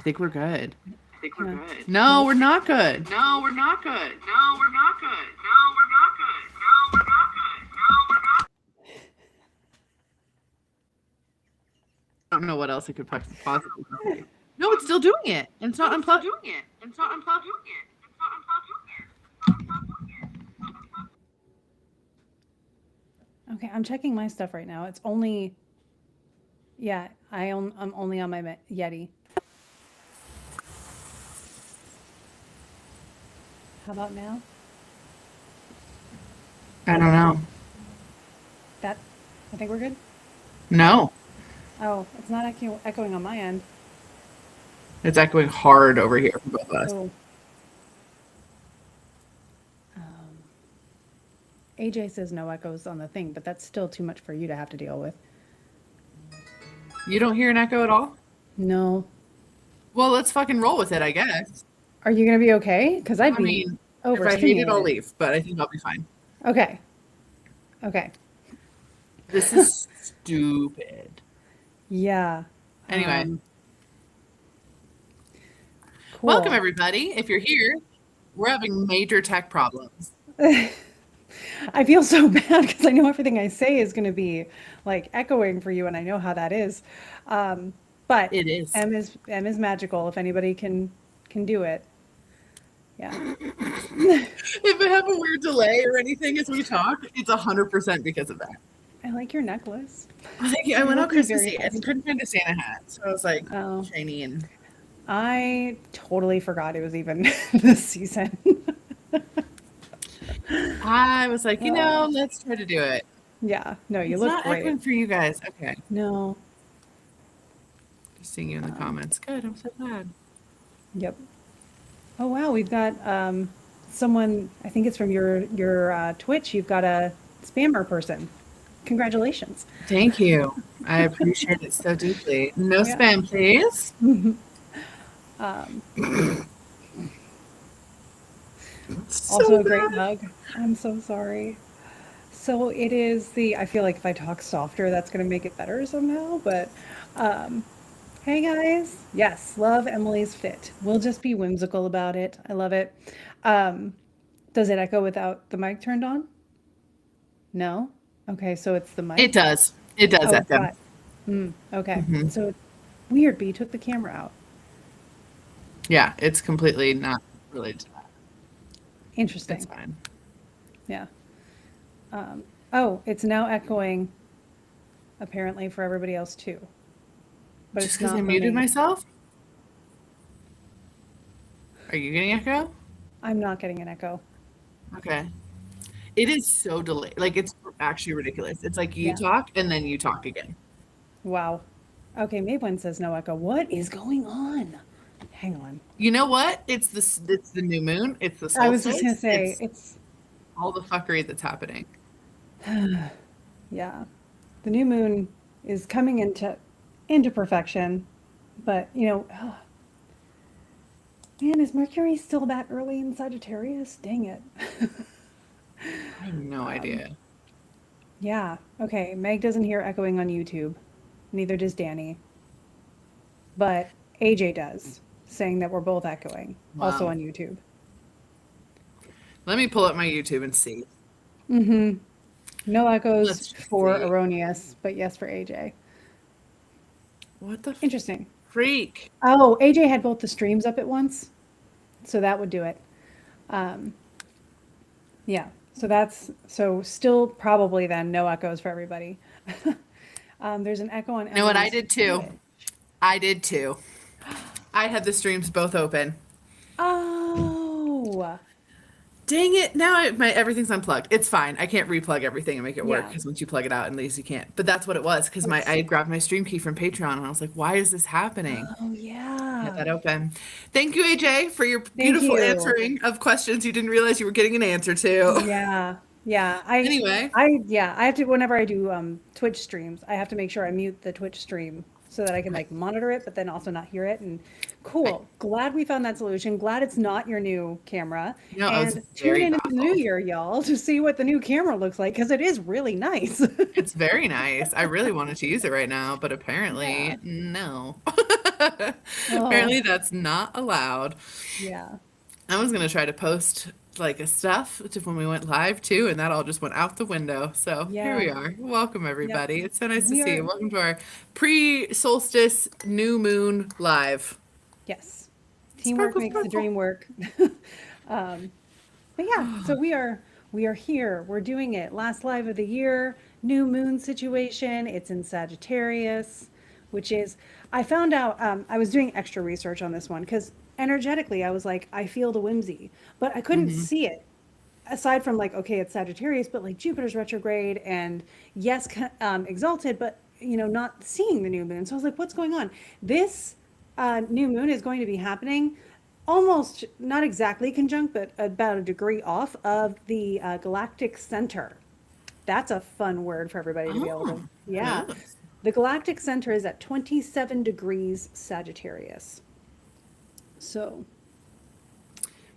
think we're good. I think we're good. No, we're not good. No, we're not good. No, we're not good. No, we're not good. No, we're not good. No, we're not. I don't know what else it could possibly be. No, it's still doing it. And it's not unplugged. Doing it. And it's not unplugged. Doing it. It's not unplugged. Okay, I'm checking my stuff right now. It's only, yeah, I'm only on my Yeti. How about now? I don't know. I think we're good. No, Oh, it's not echoing on my end. it's echoing hard over here for both of us. Oh. AJ says no echoes on the thing, but that's still too much for you to have to deal with. You don't hear an echo at all? No. Well, let's fucking roll with it, I guess. Are you going to be okay? Because I'd I be mean, if over. I hate it, I'll leave, but I think I'll be fine. Okay. Okay. This is stupid. Yeah. Anyway. Cool. Welcome, everybody. If you're here, we're having major tech problems. I feel so bad because I know everything I say is going to be like echoing for you, and I know how that is. But It is. M is magical. If anybody can do it, yeah. If I have a weird delay or anything as we talk, it's 100% because of that. I like your necklace. Thank you. I went out looking Christmas very Eve and couldn't find a Santa hat, so I was like, Oh. shiny and. I totally forgot it was even this season. I was like, let's try to do it. Yeah. No, you It's look not great. echoing for you guys. Okay. No. Just seeing you in the comments. Good. I'm so glad. Yep. Oh wow, we've got someone. I think it's from your Twitch. You've got a spammer person. Congratulations. Thank you. I appreciate it so deeply. No Yeah. spam, please. Also a great hug. I'm so sorry. So it is I feel like if I talk softer, that's going to make it better somehow. But hey guys, yes, love Emily's fit. We'll just be whimsical about it. I love it. Does it echo without the mic turned on? No. Okay, so it's the mic. It does. It does Oh, echo. got it. Okay. Mhm. So it's weird, but you took the camera out. Yeah, it's completely not related to that. Interesting. It's fine. Yeah. Oh, it's now echoing apparently for everybody else too. But Just it's because not I for muted me. myself? Are you getting echo? I'm not getting an echo. Okay. It is so delayed. Like, it's actually ridiculous. It's like you Yeah. talk and then you talk again. Wow. Okay, Maybelline says no echo. What is going on? Hang on. You know what? It's the new moon. It's the solstice. I was just gonna say it's all the fuckery that's happening. yeah. The new moon is coming into perfection, but man, is Mercury still that early in Sagittarius? Dang it. I have no idea. Yeah. Okay. Meg doesn't hear echoing on YouTube. Neither does Danny. But AJ does, saying that we're both echoing, also Wow. on YouTube. Let me pull up my YouTube and see. No echoes Let's for see. Erroneous, but yes for AJ. What the Interesting. freak? Oh, AJ had both the streams up at once, so that would do it. Yeah, so still probably then no echoes for everybody. There's an echo on. You know what? I Emily's did too. Twitch. I did too. I had the streams both open. Oh, Dang it. Now everything's unplugged. It's fine. I can't replug everything and make it work Yeah. because once you plug it out, at least you can't. But that's what it was because I grabbed my stream key from Patreon and I was like, why is this happening? oh yeah. Get that open. Thank you, AJ, for your beautiful you. answering of questions you didn't realize you were getting an answer to. Yeah. Anyway. I have to, whenever I do Twitch streams, I have to make sure I mute the Twitch stream so that I can like monitor it, but then also not hear it. And cool. Right. Glad we found that solution. Glad it's not your new camera. No, I was and tune very in in the new baffled. year, y'all, to see what the new camera looks like because it is really nice. It's very nice. I really wanted to use it right now, but apparently no. Apparently that's not allowed. Yeah. I was gonna try to post like a stuff to when we went live too, and that all just went out the window. So here we Yeah. are. Welcome Yep. everybody. It's so nice to We see you. are, Welcome to our pre-solstice new moon live. yes. Teamwork Sparkle, makes the sparkle. dream work. Um, but yeah, so we are here. We're doing it. Last live of the year, new moon situation. It's in Sagittarius, which is I found out I was doing extra research on this one because energetically I was like, I feel the whimsy, but I couldn't Hmm. see it aside from like, okay, it's Sagittarius, but like Jupiter's retrograde and yes, exalted, but not seeing the new moon. So I was like, what's going on? This new moon is going to be happening almost not exactly conjunct, but about a degree off of the galactic center. That's a fun word for everybody to be able Oh, to. Yeah. yes. The galactic center is at 27 degrees Sagittarius. So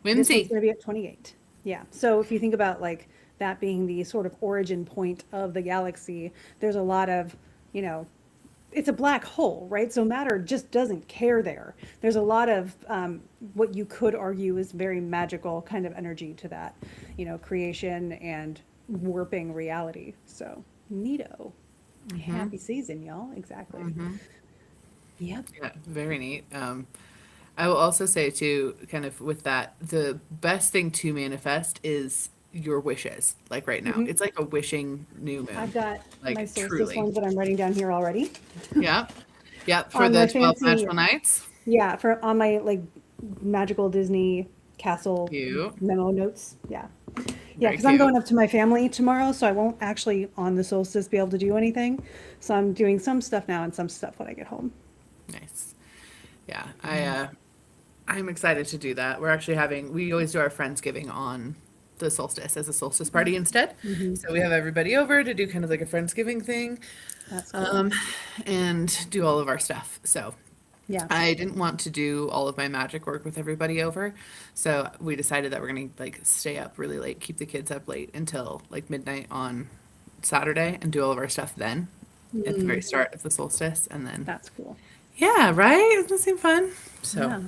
this one's Whimsy. going to be at 28. Yeah. So if you think about like that being the sort of origin point of the galaxy, there's a lot of, you know, it's a black hole, right? So matter just doesn't care there. There's a lot of what you could argue is very magical kind of energy to that, creation and warping reality. So neato. Happy season, y'all. Exactly. Yep. Yeah, very neat. I will also say too, kind of with that, the best thing to manifest is your wishes. Like right now, it's like a wishing new I've moon. got my Like solstice truly. ones that I'm writing down here already. Yeah. Yeah. For On my the 12 fancy, magical nights. yeah, for on my like magical Disney castle Cute. memo notes. Yeah. Yeah, Very because I'm cute. going up to my family tomorrow, so I won't actually on the solstice be able to do anything. So I'm doing some stuff now and some stuff when I get home. Nice. Yeah. I'm excited to do that. We always do our Friendsgiving on the solstice as a solstice party instead. So we have everybody over to do kind of like a Friendsgiving thing, That's cool. um, and do all of our stuff. So Yeah. I didn't want to do all of my magic work with everybody over. So we decided that we're gonna like stay up really late, keep the kids up late until like midnight on Saturday and do all of our stuff then at the very start of the solstice. And then, That's cool. yeah, right? Doesn't that seem fun? So. Yeah.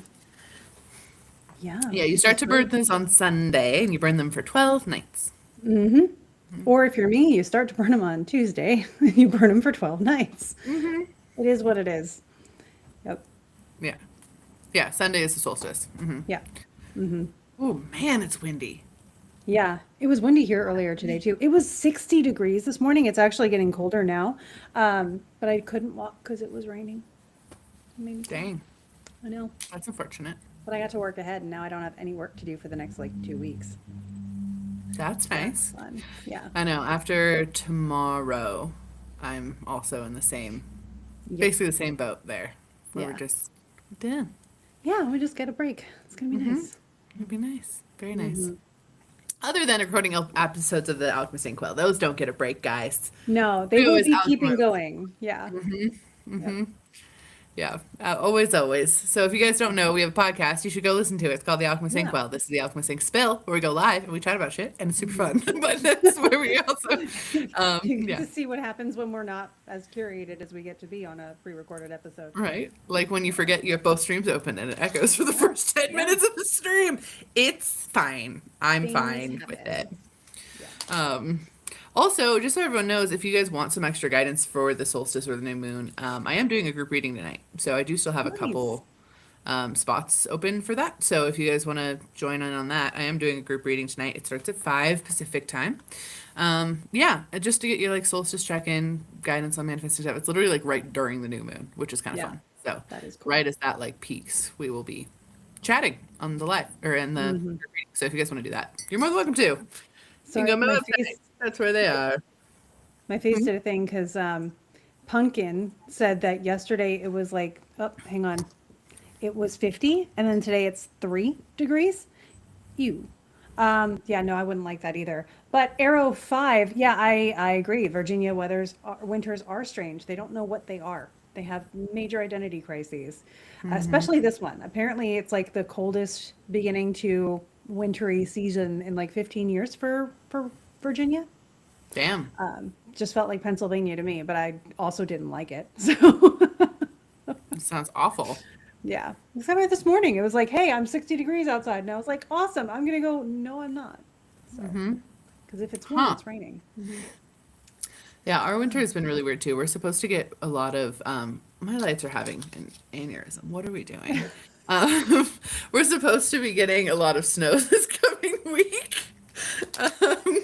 Yeah. Yeah, you start to burn those on Sunday and you burn them for 12 nights. Or if you're me, you start to burn them on Tuesday. You burn them for 12 nights. It is what it is. Yep. Yeah. Yeah, Sunday is the solstice. Yeah. Oh, man, it's windy. Yeah. It was windy here earlier today too. It was 60 degrees this morning. It's actually getting colder now. But I couldn't walk because it was raining. Maybe. Dang, I know. that's unfortunate. But I got to work ahead and now I don't have any work to do for the next like 2 weeks. That's nice. Fun. Yeah. I know, after tomorrow, I'm also in the same, Yep. basically the same boat there. Where Yeah. we're just done. Yeah, we just get a break. It's gonna be nice. It'd be nice. Very nice. Other than recording episodes of the Alchemist Inkwell, those don't get a break, guys. No, We they will always be keeping outgrow. going. Yeah. Yep. Yeah, always, always. So if you guys don't know, we have a podcast. You should go listen to it. It's called The Alchemist Yeah. Inkwell. This is The Alchemist Ink Spill, where we go live and we chat about shit, and it's super fun. But that's where we also, You get yeah, to see what happens when we're not as curated as we get to be on a pre-recorded episode. right. Like when you forget you have both streams open and it echoes for the first 10 minutes of the stream. It's fine. I'm Things fine with happen. it. Also, just so everyone knows, if you guys want some extra guidance for the solstice or the new moon, I am doing a group reading tonight. So I do still have a Nice. couple spots open for that. So if you guys want to join in on that, I am doing a group reading tonight. It starts at 5 Pacific time. Yeah, just to get your like solstice check-in guidance on manifesting stuff. It's literally like right during the new moon, which is kind of Yeah, fun. So that is cool. right as that like peaks, we will be chatting on the live or in the group reading. So if you guys want to do that, you're more than welcome to. You So can go to my my website. face, That's where they are. my face did a thing because Pumpkin said that yesterday it was like, oh, hang on, it was 50, and then today it's 3 degrees. Ew. Yeah, no, I wouldn't like that either. But Arrow 5, yeah, I agree. Virginia winters are strange. They don't know what they are. They have major identity crises, especially this one. Apparently, it's like the coldest beginning to wintry season in like 15 years for Virginia. Damn. Just felt like Pennsylvania to me, but I also didn't like it. So Sounds awful. Yeah. Except for this morning, it was like, hey, I'm 60 degrees outside. And I was like, awesome. I'm going to go. No, I'm not. So, because if it's warm, Huh. it's raining. Yeah, our winter has been really weird too. We're supposed to get a lot of my lights are having an aneurysm. What are we doing? Um, we're supposed to be getting a lot of snow this coming week. Um,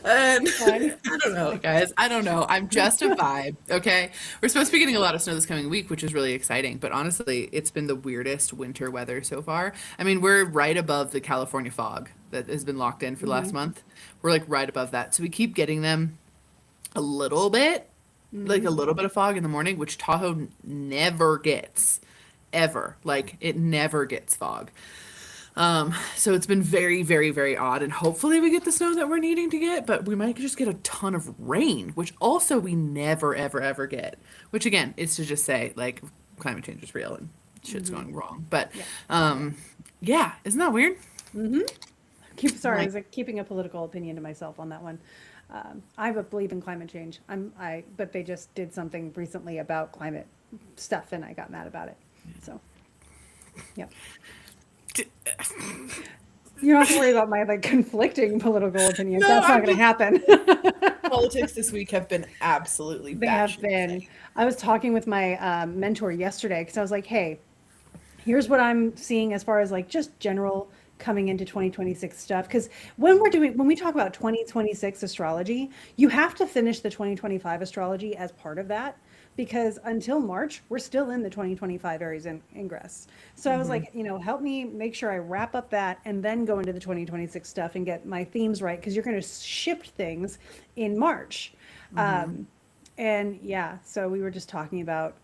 and Fine. I don't know, guys. I don't know. I'm just a vibe, okay? We're supposed to be getting a lot of snow this coming week, which is really exciting. But honestly, it's been the weirdest winter weather so far. I mean, we're right above the California fog that has been locked in for the last month. We're like right above that. So we keep getting them a little bit, like a little bit of fog in the morning, which Tahoe never gets, ever. Like it never gets fog. So it's been very, very, very odd, and hopefully we get the snow that we're needing to get, but we might just get a ton of rain, which also we never, ever, ever get. Which again, is to just say like climate change is real and shit's going wrong. But yeah, isn't that weird? Sorry, I Like, was like keeping a political opinion to myself on that one. I believe in climate change. But they just did something recently about climate stuff, and I got mad about it. So, yeah. You don't have to worry about my like conflicting political opinions. No, That's not I'm going to happen. politics this week have been absolutely They have batshit been. insane. I was talking with my mentor yesterday because I was like, hey, here's what I'm seeing as far as like just general coming into 2026 stuff. Because when we talk about 2026 astrology, you have to finish the 2025 astrology as part of that. Because until March, we're still in the 2025 Aries ingress. So I was like, help me make sure I wrap up that and then go into the 2026 stuff and get my themes right. Because you're going to shift things in March. And yeah, so we were just talking about,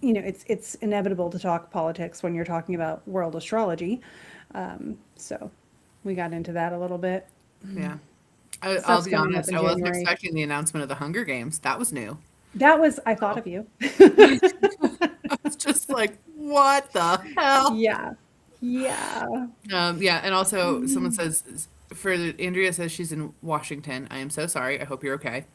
it's inevitable to talk politics when you're talking about world astrology. So we got into that a little bit. Yeah. I'll Stuff's be coming up honest, in I wasn't January. expecting the announcement of the Hunger Games. That was new. I thought of you. I was just like, what the hell? Yeah. Yeah. Yeah, and also someone says for Andrea says she's in Washington. I am so sorry. I hope you're okay.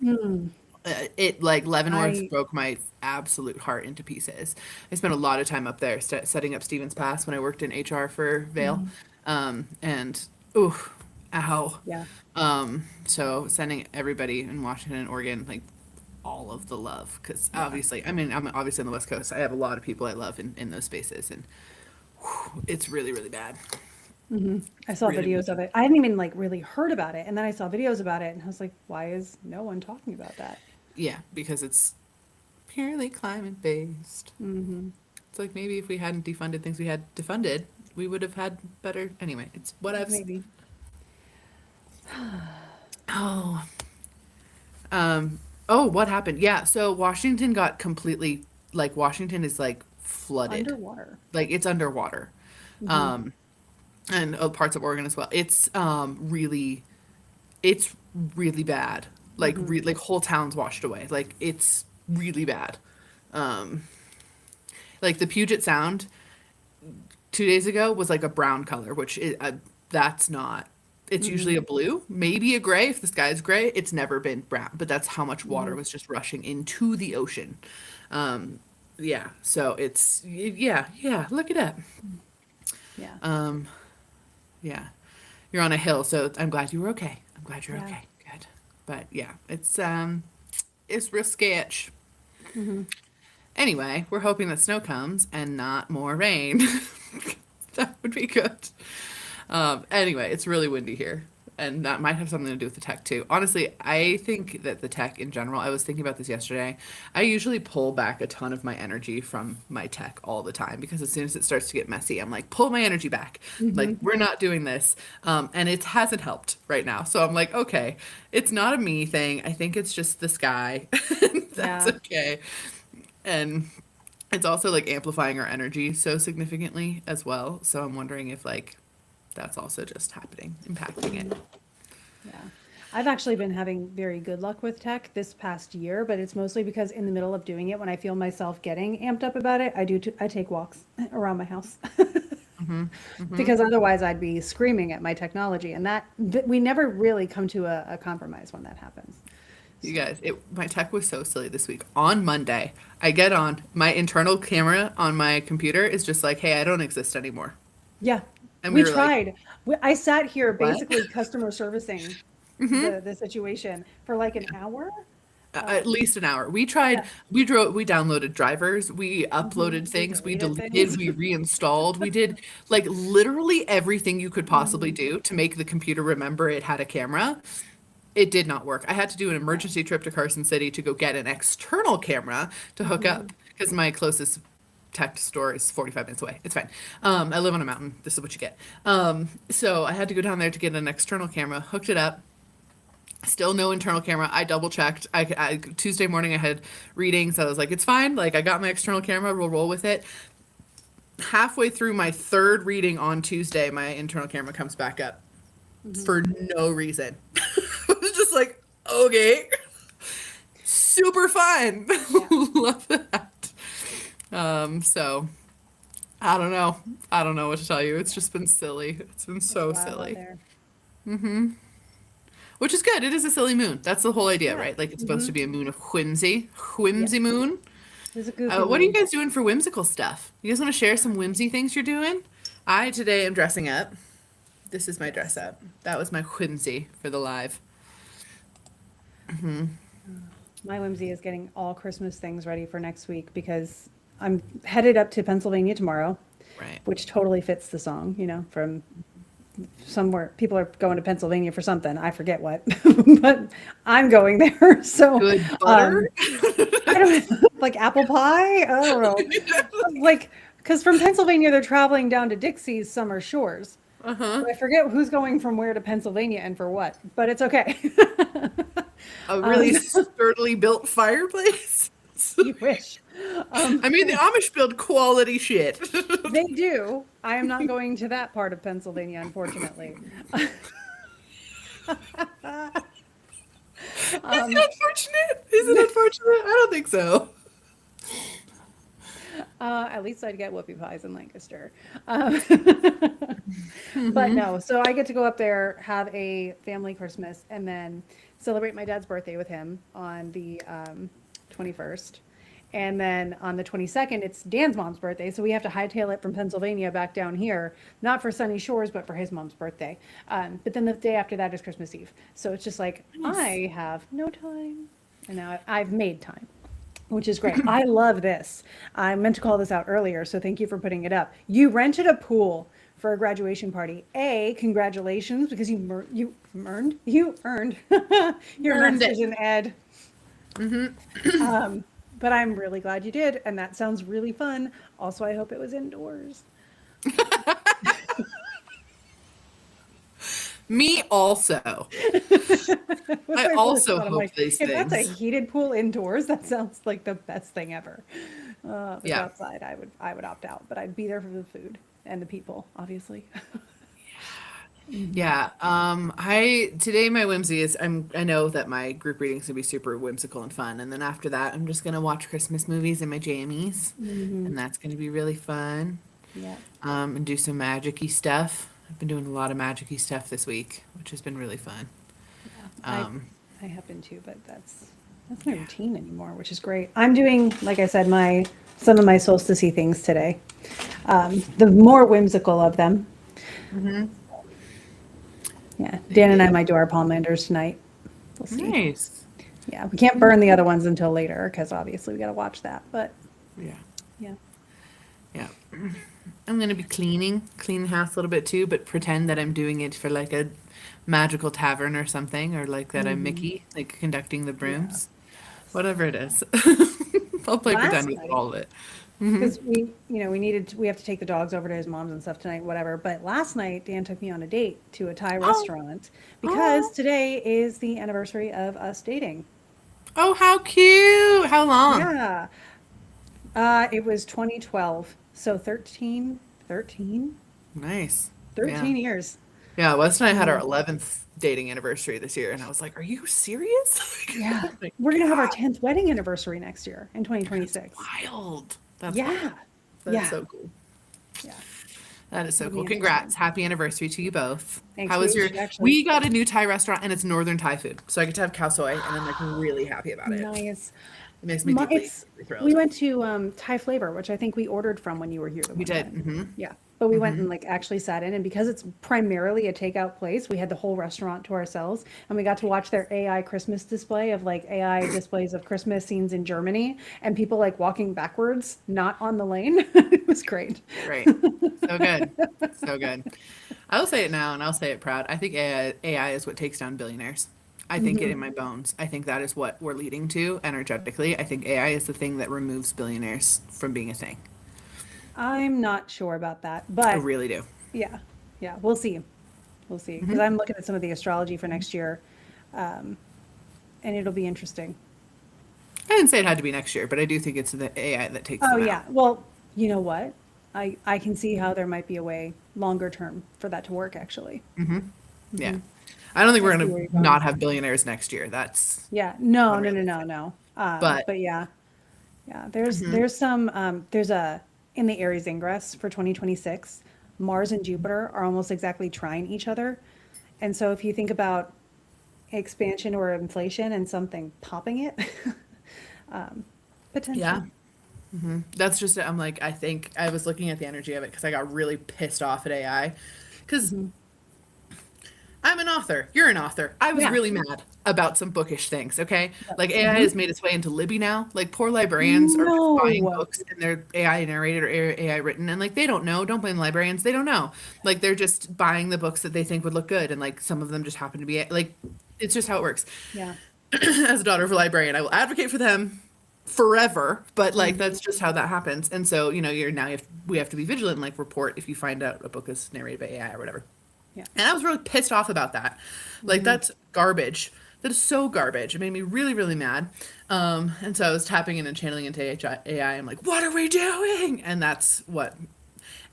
It like Leavenworth I, broke my absolute heart into pieces. I spent a lot of time up there setting up Stevens Pass when I worked in HR for Vail. And ooh, ow. yeah. So sending everybody in Washington and Oregon like all of the love because obviously, I mean, I'm obviously on the West Coast. I have a lot of people I love in those spaces, and whew, it's really, really bad. I saw Really, really videos of it. I hadn't even like really heard about it. And then I saw videos about it and I was like, why is no one talking about that? Yeah, because it's purely climate based. It's like maybe if we hadn't defunded things we had defunded, we would have had better. Anyway, it's whatevs. Maybe. Oh, oh, what happened? Yeah, so Washington got completely like Washington is like flooded, Underwater. like it's underwater, um, and parts of Oregon as well. It's really bad. Like whole towns washed away. Like it's really bad. Um, like the Puget Sound 2 days ago was like a brown color, which that's not. It's usually a blue, maybe a gray if the sky is gray. It's never been brown, but that's how much water was just rushing into the ocean. Yeah, so yeah. Look it up. Yeah. Yeah, you're on a hill, so I'm glad you were okay. I'm glad you're Yeah. okay. Good, but yeah, it's real sketch. Anyway, we're hoping that snow comes and not more rain. That would be good. Anyway, it's really windy here, and that might have something to do with the tech too. Honestly, I think that the tech in general, I was thinking about this yesterday. I usually pull back a ton of my energy from my tech all the time because as soon as it starts to get messy, I'm like, pull my energy back. Like, we're not doing this. And it hasn't helped right now. So I'm like, okay, it's not a me thing. I think it's just the sky. That's Yeah. okay. And it's also like amplifying our energy so significantly as well. So I'm wondering if like that's also just happening, impacting it. Yeah. I've actually been having very good luck with tech this past year, but it's mostly because in the middle of doing it, when I feel myself getting amped up about it, I take walks around my house. Because otherwise I'd be screaming at my technology and we never really come to a compromise when that happens. You guys, my tech was so silly this week. On Monday, I get on, my internal camera on my computer is just like, hey, I don't exist anymore. Yeah, And we we were like, tried. I sat here what? basically customer servicing the situation for like an hour. At Um, least an hour. We tried, yeah. we downloaded drivers, we uploaded We things, we deleted deleted, things. we reinstalled, we did like literally everything you could possibly Mhm. do to make the computer remember it had a camera. It did not work. I had to do an Yeah. emergency trip to Carson City to go get an external camera to hook up Mhm. because my closest tech store is 45 minutes away. It's fine. I live on a mountain. This is what you get. So I had to go down there to get an external camera, hooked it up. Still no internal camera. I double checked. Tuesday morning I had readings. I was like, it's fine. Like I got my external camera. We'll roll with it. Halfway through my third reading on Tuesday, my internal camera comes back up Mhm. for no reason. I was just like, okay, super fun. Yeah. Love that. So I don't know. I don't know what to tell you. It's just been silly. It's been It's so wild out silly. there. Hmm. Which is good. It is a silly moon. That's the whole idea, Yeah. right? Like it's supposed to Mhm. be a moon of whimsy. Yeah. Whimsy moon. It's a goofy What are you moon. guys doing for whimsical stuff? You guys want to share some whimsy things you're doing? I today am dressing up. This is my dress Yes. up. That was my whimsy for the live. Hmm. My whimsy is getting all Christmas things ready for next week because I'm headed up to Pennsylvania tomorrow, Right. which totally fits the song, from somewhere. People are going to Pennsylvania for something. I forget what, but I'm going there. So, Good um, butter. I don't know, like apple pie. I don't know. Like, because from Pennsylvania, they're traveling down to Dixie's summer shores. Uh-huh. So I forget who's going from where to Pennsylvania and for what, but it's okay. A Um, really sturdily built fireplace. you wish. Um, I mean, the Amish build quality shit. they do. I am not going to that part of Pennsylvania, unfortunately. Is it Um, unfortunate? Is it unfortunate? I don't think so. at least I'd get whoopie pies in Lancaster. Um, but Hmm. no, so I get to go up there, have a family Christmas, and then celebrate my dad's birthday with him on the 21st. And then on the 22nd, it's Dan's mom's birthday. So we have to hightail it from Pennsylvania back down here, not for Sunny Shores, but for his mom's birthday. But then the day after that is Christmas Eve. So it's just like, Nice. I have no time. And now I've made time, which is great. I love this. I meant to call this out earlier, so thank you for putting it up. You rented a pool for a graduation party. Congratulations, because you earned your Earned master's it. in ed. Hmm. But I'm really glad you did, and that sounds really fun. Also, I hope it was indoors. Me also. When I I first also thought, I'm hope like, these if that's a things. heated pool indoors, that sounds like the best thing ever. If it's Yeah. outside, I would opt out, but I'd be there for the food and the people, obviously. Yeah. I today my whimsy is I know that my group reading's gonna be super whimsical and fun, and then after that I'm just gonna watch Christmas movies in my jammies, Hmm. and that's gonna be really fun. Yeah, And do some magic-y stuff. I've been doing a lot of magic-y stuff this week, which has been really fun. yeah. Um, I have been too, but that's my routine anymore, which is great. I'm doing, like I said, some of my solstice things today. The more whimsical of them. mhm. Yeah, Dan and I might do our Pomelanders tonight. We'll see. Nice. Yeah, we can't burn the other ones until later because obviously we got to watch that. But Yeah. yeah, Yeah. I'm gonna be cleaning the house a little bit too, but pretend that I'm doing it for like a magical tavern or something, or like that I'm Mickey, like conducting the brooms. Whatever it is. I'll play pretend last with night, all of it. Hmm. because we have to take the dogs over to his mom's and stuff tonight, whatever. But last night Dan took me on a date to a Thai Oh, restaurant because oh, today is the anniversary of us dating. oh, how cute! How long? Yeah, it was 2012, so 13 Nice. Yeah. years. Yeah, Wes and I had our Um, 11th dating anniversary this year, and I was like, "Are you serious?" yeah, Like, we're gonna have our God, 10th wedding anniversary next year in that's 2026. wild. That's wild. Yeah, That's yeah, so cool. yeah. That is so It'll cool. be Congrats. interesting. Happy anniversary to you both. Thank How you. was your Should actually We got a new Thai restaurant and it's northern Thai food. So I get to have khao soi and I'm like really happy about it. nice. It makes me deeply, It's deeply we thrilled. went to Thai Flavor, which I think we ordered from when you were here the We one did. time. Hmm. Yeah, but we went Hmm. and like actually sat in, and because it's primarily a takeout place, we had the whole restaurant to ourselves, and we got to watch their AI Christmas display of like AI displays of Christmas scenes in Germany, and people like walking backwards, not on the lane. It was great. Great. So good. So good. I'll say it now and I'll say it proud. I think AI is what takes down billionaires. I think it in my bones. I think that is what we're leading to energetically. I think AI is the thing that removes billionaires from being a thing. I'm not sure about that, I but really do. yeah, yeah, we'll see. We'll see. Because I'm looking at some of the astrology for next year, um, and it'll be interesting. I didn't say it had to be next year, but I do think it's the AI that takes Oh them yeah. out. Well, you know what? I can see how there might be a way longer term for that to work actually. Yeah. I don't think I we're see going where you're to going. not have billionaires next year. That's Yeah. No, no, no, no, unrealistic. no. But But yeah, yeah. There's some there's a in the Aries ingress for 2026, Mars and Jupiter are almost exactly trine each other. And so if you think about expansion or inflation and something popping it, yeah, potentially. that's just, I'm like, I think I was looking at the energy of it because I got really pissed off at AI. Because I'm an author. You're an author. I was Yeah. really mad about some bookish things, okay? Yep. Like AI has made its way into Libby now. Like poor librarians are just buying No. books and they're AI narrated or AI written and like they don't know. Don't blame the librarians. They don't know. Like they're just buying the books that they think would look good and like some of them just happen to be like it's just how it works. Yeah. As a daughter of a librarian, I will advocate for them forever, but like that's just how that happens. And so, we have to be vigilant and like report if you find out a book is narrated by AI or whatever. Yeah. And I was really pissed off about that. Like that's garbage. That is so garbage. It made me really, really mad. And so I was tapping in and channeling into AI. I'm like, what are we doing? And that's what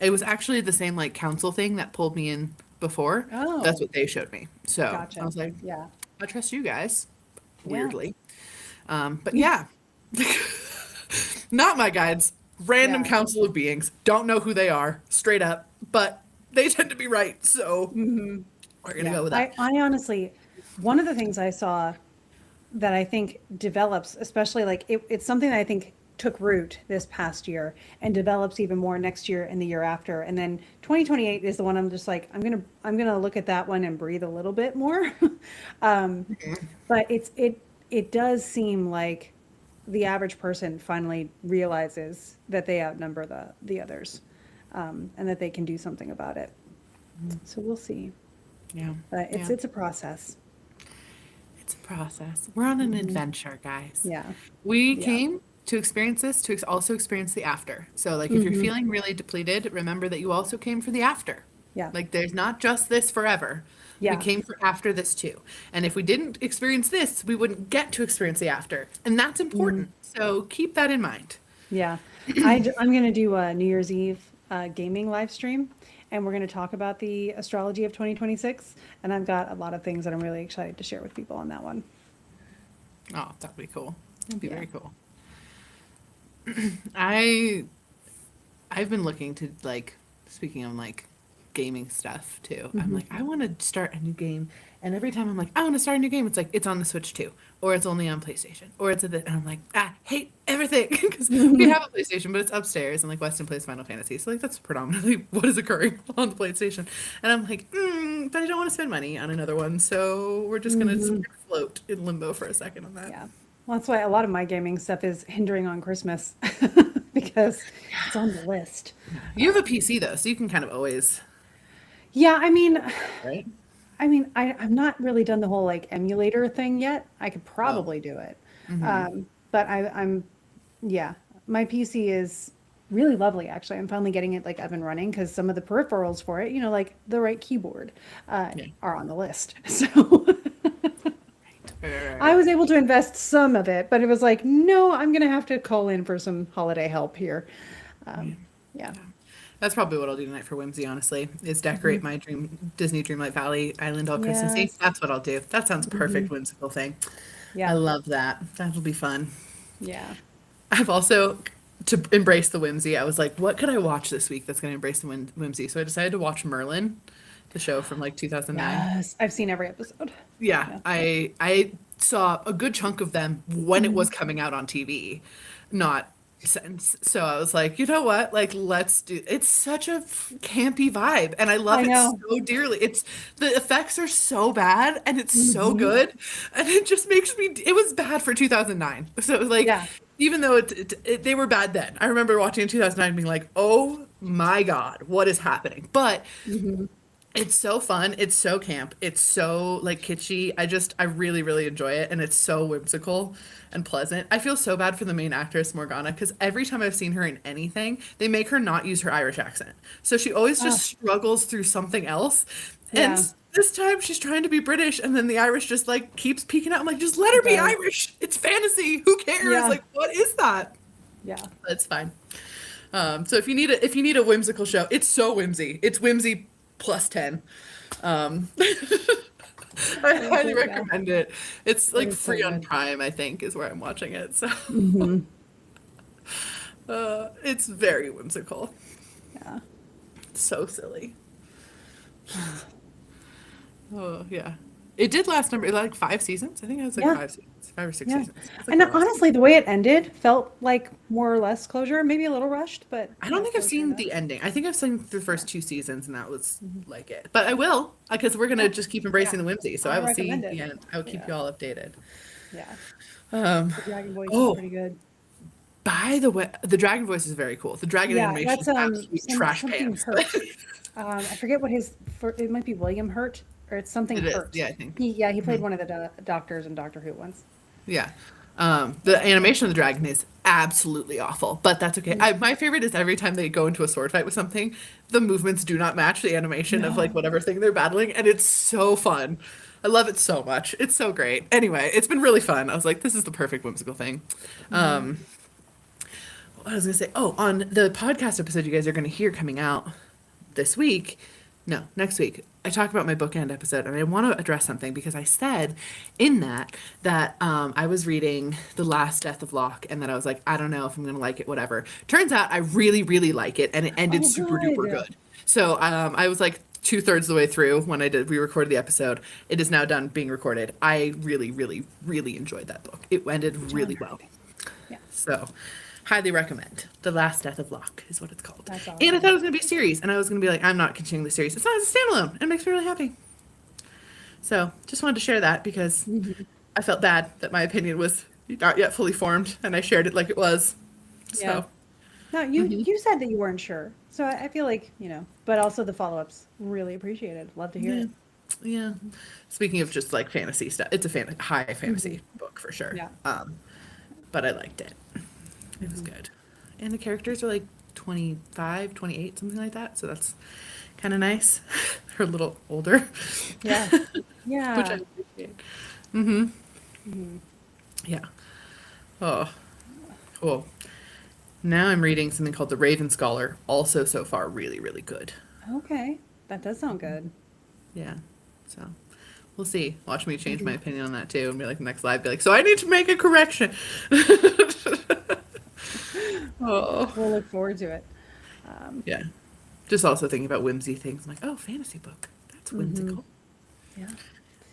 it was actually the same like council thing that pulled me in before. That's Oh, what they showed me. So I gotcha. was like, Yeah. I trust you guys. Yeah. Weirdly. But yeah, not my guides. Random Yeah. council of beings. Don't know who they are, straight up, but they tend to be right. So we're gonna Yeah. go with that. I honestly, one of the things I saw that I think develops, especially like it's something that I think took root this past year and develops even more next year and the year after. And then 2028 is the one I'm just like, I'm gonna look at that one and breathe a little bit more. um, but it does seem like the average person finally realizes that they outnumber the others, and that they can do something about it. So we'll see. Yeah. But Yeah. it's a process. It's a process. We're on an adventure, guys. Yeah. We Yeah. came to experience this to also experience the after. So, like, if you're feeling really depleted, remember that you also came for the after. Yeah. Like, there's not just this forever. We Yeah. came for after this too. And if we didn't experience this, we wouldn't get to experience the after. And that's important. So, keep that in mind. Yeah. I'm going to do a New Year's Eve gaming live stream, and we're going to talk about the astrology of 2026. And I've got a lot of things that I'm really excited to share with people on that one. Oh, that'd be cool. That'd be Yeah. very cool. I I've been looking to like speaking of like gaming stuff too. I'm like I want to start a new game, and every time I'm like I want to start a new game, it's like it's on the Switch too, or it's only on PlayStation, or it's and I'm like hate everything because we have a PlayStation, but it's upstairs, and like Weston plays Final Fantasy, so like that's predominantly what is occurring on the PlayStation, and I'm like, but I don't want to spend money on another one, so we're just gonna float in limbo for a second on that. Yeah. Well, that's why a lot of my gaming stuff is hindering on Christmas because it's on the list. You have a PC though, so you can kind of always, Yeah, I mean, right? I'm not really done the whole like emulator thing yet. I could Oh. probably do it. But yeah, my PC is really lovely actually. I'm finally getting it like up and running because some of the peripherals for it, like the right keyboard, Yeah. are on the list. So I was able to invest some of it, but it was like, no, I'm gonna have to call in for some holiday help here. Yeah. That's probably what I'll do tonight for whimsy, honestly, is decorate my Disney Dreamlight Valley Island all Christmassy. Yes. That's what I'll do. That sounds perfect, whimsical thing. I Yeah. love that. That'll be fun. Yeah. I've also to embrace the whimsy, I was like, what could I watch this week that's going to embrace the whimsy? So I decided to watch Merlin, the show from like 2009. Yes, I've seen every episode. Yeah, Yeah. I saw a good chunk of them when it was coming out on TV, not since. So I was like, you know what? Like, let's do. It's such a campy vibe, and I love I it know. so dearly. It's the effects are so bad, and it's so Mhm. good, and it just makes me. It was bad for 2009, so it was like, Yeah. even though they were bad then. I remember watching in 2009, being like, oh my God, what is happening? But Mhm. it's so fun. It's so camp. It's so like kitschy. I really, really enjoy it. And it's so whimsical and pleasant. I feel so bad for the main actress, Morgana, because every time I've seen her in anything, they make her not use her Irish accent. So she always Oh, just struggles through something else. And yeah, this time she's trying to be British, and then the Irish just like keeps peeking out. I'm like, just let her it be does. Irish. It's fantasy. Who cares? Yeah, Like, what is that? yeah. That's fine. So if you need a whimsical show, it's so whimsy. It's whimsy plus 10. Um, I It highly is, yeah. recommend it. It's It like is so free on good. Prime, I think, is where I'm watching it. So Hmm. it's very whimsical. Yeah. So silly. Oh yeah. It did last number like 5 seasons. I think it was like Yeah. 5 seasons, 5 or 6 Yeah. seasons. It's like And a lot. honestly, the way it ended felt like more or less closure, maybe a little rushed, but I don't think I've closure seen enough. the ending. I think I've seen the Yeah. first 2 seasons, and that was Mhm. like it. But I will, because we're gonna Yeah. just keep Yeah. embracing the whimsy. So I I will see recommend the it. end. I will keep Yeah. you all updated. Yeah. Um, The Dragon Voice is oh, pretty good. by the way, the dragon voice is very cool. The dragon Yeah, animation that's is absolute trash something pants, but hurt. I forget what it might be William Hurt or it's something it is. hurt. Yeah, I think. He played Mhm. one of the doctors in Doctor Who once. Yeah. The animation of the dragon is absolutely awful, but that's okay. My favorite is every time they go into a sword fight with something, the movements do not match the animation of like No. whatever thing they're battling, and it's so fun. I love it so much. It's so great. Anyway, it's been really fun. I was like, this is the perfect whimsical thing. Hmm. Um, what I was gonna say, oh, on the podcast episode you guys are gonna hear coming out this week, no, next week, I talk about my bookend episode, and I want to address something because I said in that I was reading The Last Death of Locke, and that I was like, I don't know if I'm gonna like it, whatever. Turns out I really, really like it, and it ended Oh, super duper good. good. So I was like 2/3 the way through when we recorded the episode. It is now done being recorded. I really, really, really enjoyed that book. It ended Good really job. well. Yeah, So, highly recommend. The Last Death of Locke is what it's called. that's And I awesome. thought it was going to be a series, and I was going to be like, I'm not continuing the series. It's not, it's a standalone, and it makes me really happy. So, just wanted to share that because Mhm. I felt bad that my opinion was not yet fully formed, and I shared it like it was. Yeah. So, No, mhm. you said that you weren't sure, so I feel like but also the follow-ups really appreciated. Love to hear Yeah. it. Yeah. Speaking of just like fantasy stuff, it's a high Hmm. fantasy book for sure. Yeah. But I liked it. It was Hmm. good. And the characters are like 25, 28, something like that. So that's kind of nice. They're a little older, Yeah. which I Yeah. appreciate. Mm-hmm. Mhm. Yeah. Oh, cool. Now I'm reading something called The Raven Scholar. Also, so far, really, really good. Okay, that does sound good. Yeah. So we'll see. Watch me change my Mhm. opinion on that too, and be like next live, be like, so I need to make a correction. Oh, We'll look forward to it. yeah. Just also thinking about whimsy things. I'm like, oh, fantasy book. That's Mhm. whimsical. Yeah.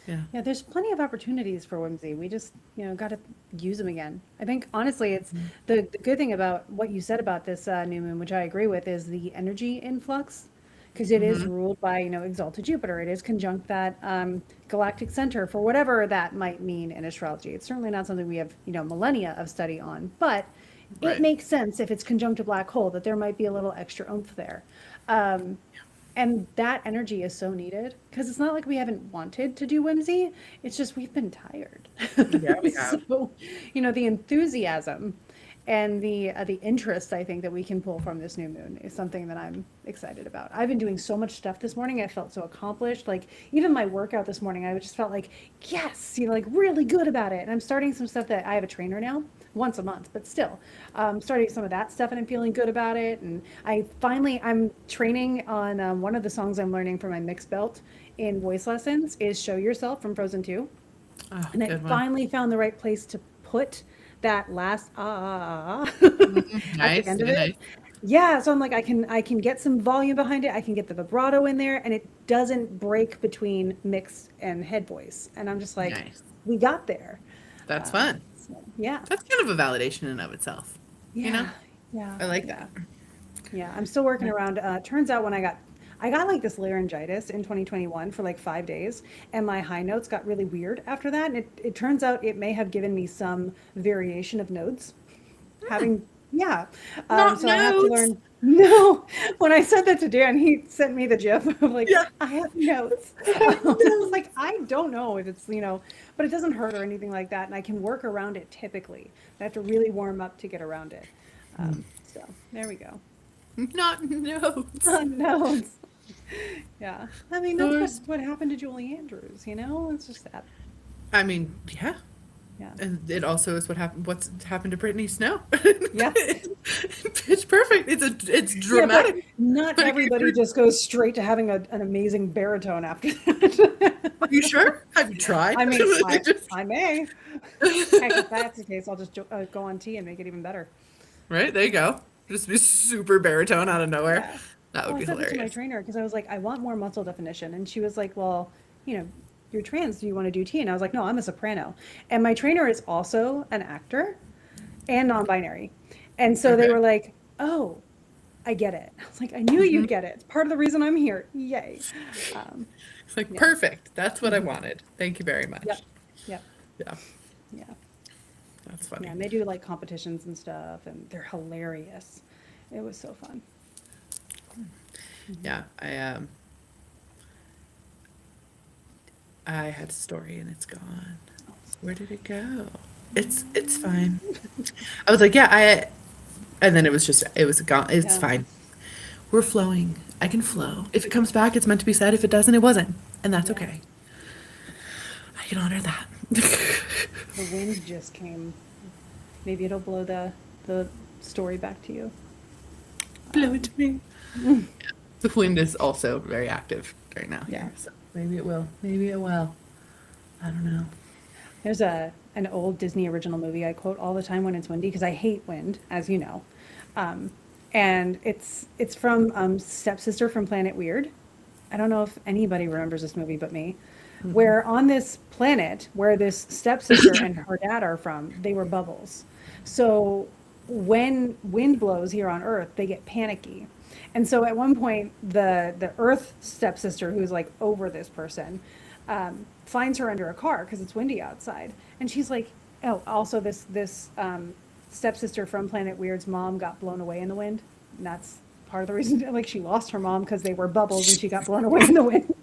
Yeah. Yeah, there's plenty of opportunities for whimsy. We just, got to use them again. I think honestly, it's the good thing about what you said about this new moon, which I agree with, is the energy influx, because it is Mm-hmm. ruled by, exalted Jupiter. It is conjunct that galactic center for whatever that might mean in astrology. It's certainly not something we have, millennia of study on, but it Right. makes sense if it's conjunct a black hole that there might be a little extra oomph there. Um, and that energy is so needed because it's not like we haven't wanted to do whimsy. It's just we've been tired. Yeah, we have. So, the enthusiasm and the interest I think that we can pull from this new moon is something that I'm excited about. I've been doing so much stuff this morning. I felt so accomplished. Like even my workout this morning, I just felt like, yes, like really good about it. And I'm starting some stuff that I have a trainer now once a month, but still starting some of that stuff and I'm feeling good about it. And I'm training on one of the songs I'm learning for my mixed belt in voice lessons is Show Yourself from Frozen 2. Oh, And I good one. finally found the right place to put that last at Nice, the end of very it. nice. Yeah, so I'm like, I can get some volume behind it. I can get the vibrato in there, and it doesn't break between mix and head voice. And I'm just like, Nice. we got there. That's fun. So, yeah, That's kind of a validation in and of itself. You know? yeah, yeah, I like yeah, that. yeah. I'm still working around. Turns out when I got like this laryngitis in 2021 for like 5 days, and my high notes got really weird after that. And it turns out it may have given me some variation of notes. Having, yeah. Not So I have to notes. learn. No, when I said that to Dan, he sent me the GIF of like, Yeah. I have notes. I was like, I don't know if it's, but it doesn't hurt or anything like that. And I can work around it typically. I have to really warm up to get around it. So there we go. Not notes. Notes. Yeah. I mean, that's Or- just what happened to Julie Andrews, It's just that. I mean, yeah. Yeah. And it also is what's happened to Brittany Snow. Yeah. Pitch Perfect. It's Yeah, but dramatic. not But everybody just goes straight to having an amazing baritone after that. Are you sure? Have you tried? I mean, Just- I may. Heck, if that's the case, I'll just go on T and make it even better. right, there you go. Just be super baritone out of nowhere. Yeah. That would Well, I be said that to my hilarious. trainer because I was like, I want more muscle definition. And she was like, well, you're trans. Do you want to do T? And I was like, no, I'm a soprano. And my trainer is also an actor and non-binary. And so they Okay. were like, oh, I get it. I was like, I knew you'd get it. It's part of the reason I'm here. Yay. It's like Yeah. perfect. That's what I wanted. Thank you very much. Yep. Yep. Yeah, Yeah. that's funny. Yeah. And they do like competitions and stuff, and they're hilarious. It was so fun. Yeah, I had a story and it's gone. Where did it go? It's fine. I was like, yeah, and then it was gone. It's Yeah. fine. We're flowing. I can flow. If it comes back, it's meant to be said. If it doesn't, it wasn't, and that's Yeah. okay. I can honor that. The wind just came. Maybe it'll blow the story back to you. Blow it to me. The wind is also very active right now. Yeah. Here, so maybe it will. Maybe it will. I don't know. There's an old Disney original movie I quote all the time when it's windy because I hate wind, as you know. And it's from Stepsister from Planet Weird. I don't know if anybody remembers this movie but me. Where on this planet where this stepsister and her dad are from, they were bubbles. So when wind blows here on Earth, they get panicky. And so at one point, the Earth stepsister, who's like over this person, finds her under a car because it's windy outside, and she's like, "Oh, also this stepsister from Planet Weird's mom got blown away in the wind, and that's part of the reason. Like she lost her mom because they were bubbles and she got blown away in the wind."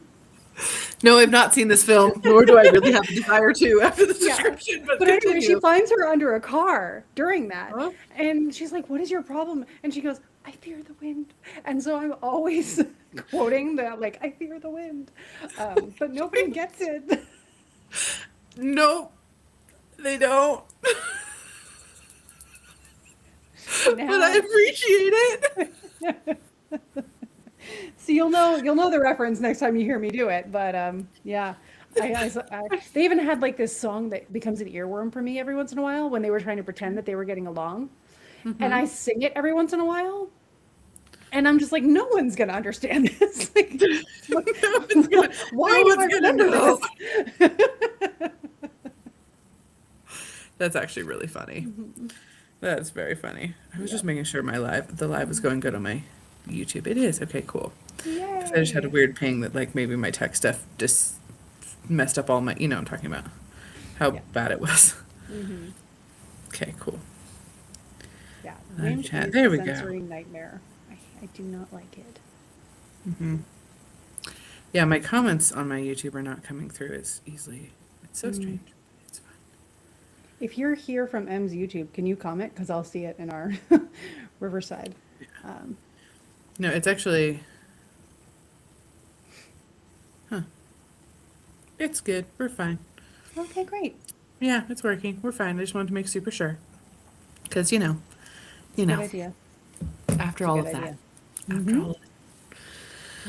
No, I've not seen this film, nor do I really have a desire to after the Yeah. description. But, But anyway, she continue. finds her under a car during that. Huh? And she's like, "What is your problem?" And she goes, "I fear the wind." And so I'm always quoting that, like, "I fear the wind." But nobody gets it. No, they don't. But Now- I appreciate it. So you'll know the reference next time you hear me do it. But yeah. They even had like this song that becomes an earworm for me every once in a while when they were trying to pretend that they were getting along. And I sing it every once in a while. And I'm just like, no one's going to understand this. Like, why no do I one's gonna remember know. this? That's actually really funny. That's very funny. I was just making sure the live was going good on my YouTube. It is. Okay, cool. 'Cause I just had a weird ping that like maybe my tech stuff just messed up all my, I'm talking about how Yeah. bad it was. Okay, cool. Yeah, Live wind chat. is There a we go. sensory nightmare. I do not like it. Yeah, my comments on my YouTube are not coming through as easily. It's so strange. It's fine. If you're here from M's YouTube, can you comment? Because I'll see it in our Riverside. No, it's actually. It's good. We're fine. Okay, great. Yeah, it's working. We're fine. I just wanted to make super sure. Because, Good idea. after all of good that. idea. After all of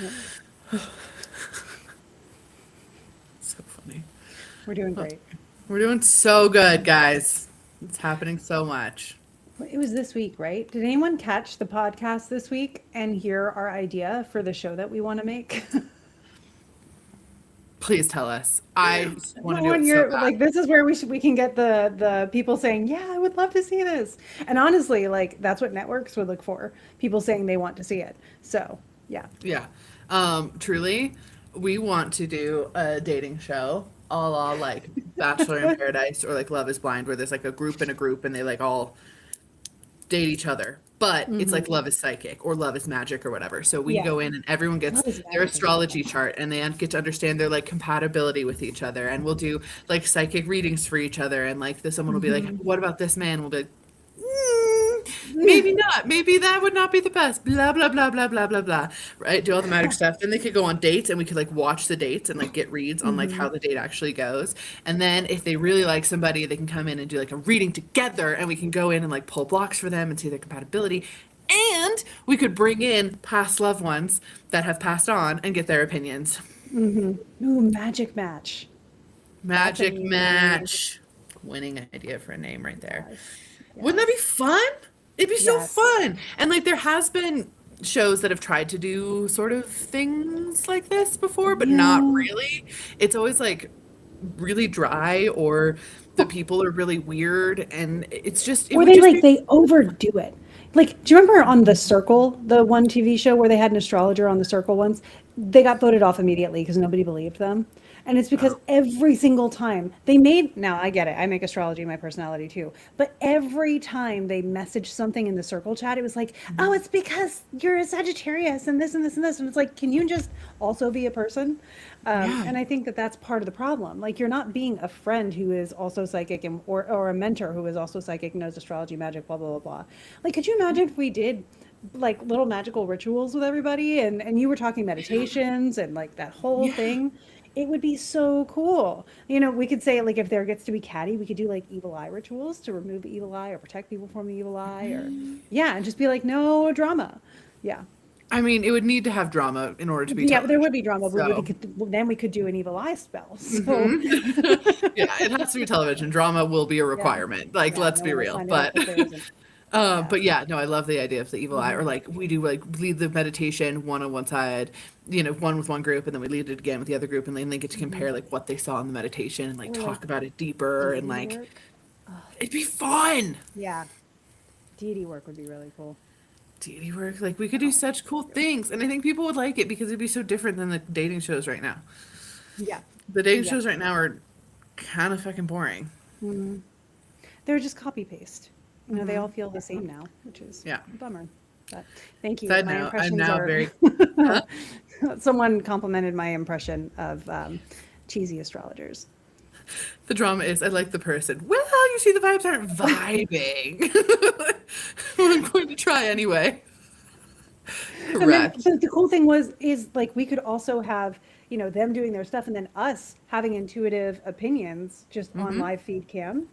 Yep. it. So funny. We're doing great. We're doing so good, guys. It's happening so much. It was this week, right? Did anyone catch the podcast this week and hear our idea for the show that we want to make? Please tell us. I want to do When it so you're bad. like, this is where we can get the people saying, yeah, I would love to see this. And honestly, like that's what networks would look for. People saying they want to see it. So yeah. Yeah. Truly, we want to do a dating show, a la like Bachelor in Paradise or like Love is Blind, where there's like a group and a group and they like all date each other. But it's like Love is Psychic or Love is Magic or whatever. So we Yeah. go in and everyone gets Love is their Magic is astrology chart and they get to understand their like compatibility with each other. And we'll do like psychic readings for each other. And like this, someone will be like, "What about this man?" We'll be like, maybe not. Maybe that would not be the best. Blah blah blah blah blah blah blah. Right? Do all the magic stuff. Then they could go on dates, and we could like watch the dates and like get reads on like how the date actually goes. And then if they really like somebody, they can come in and do like a reading together, and we can go in and like pull blocks for them and see their compatibility. And we could bring in past loved ones that have passed on and get their opinions. Ooh, magic match. Magic amazing. match. Winning idea for a name right there. Yes. Wouldn't that be fun? It'd be so Yes. fun. And like there has been shows that have tried to do sort of things like this before, but not Yeah. really. It's always like really dry or the people are really weird and it's just it Or would they just like be they overdo it. Like, do you remember on The Circle, the one TV show where they had an astrologer on The Circle once? They got voted off immediately because nobody believed them. And it's because every single time they made, now I get it, I make astrology my personality too, but every time they messaged something in the Circle chat, it was like, oh, it's because you're a Sagittarius and this and this and this. And it's like, can you just also be a person? yeah. And I think that that's part of the problem. Like, you're not being a friend who is also psychic and, or a mentor who is also psychic, knows astrology, magic, blah, blah, blah, blah. Like, could you imagine if we did like little magical rituals with everybody and you were talking meditations and like that whole Yeah. thing? It would be so cool. You know, we could say like if there gets to be catty, we could do like evil eye rituals to remove the evil eye or protect people from the evil eye or yeah, and just be like no drama. Yeah. I mean, it would need to have drama in order to be Yeah, there would television. be drama, but So, then we could do an evil eye spell. So yeah, it has to be television. Drama will be a yeah, requirement. Like, yeah, let's no be one will real. find out But that there isn't. Yeah. but yeah, no, I love the idea of the evil eye. Or like we do like lead the meditation one on one side, you know, one with one group, and then we lead it again with the other group, and then they get to compare like what they saw in the meditation and like Or like talk about it deeper and deity like work. it'd be fun. Yeah, deity work would be really cool. Deity work, like we could do such cool things, and I think people would like it because it'd be so different than the dating shows right now. Yeah, The dating yeah. shows right now are kind of fucking boring. They're just copy paste. You know, they all feel the same now, which is Yeah. a bummer. But thank you. Side My note, I'm impressions now are. very. Huh? Someone complimented my impression of cheesy astrologers. The drama is I like the person. Well, you see, the vibes aren't vibing. I'm going to try anyway. And then Correct. the cool thing is like we could also have, you know, them doing their stuff and then us having intuitive opinions just on live feed cam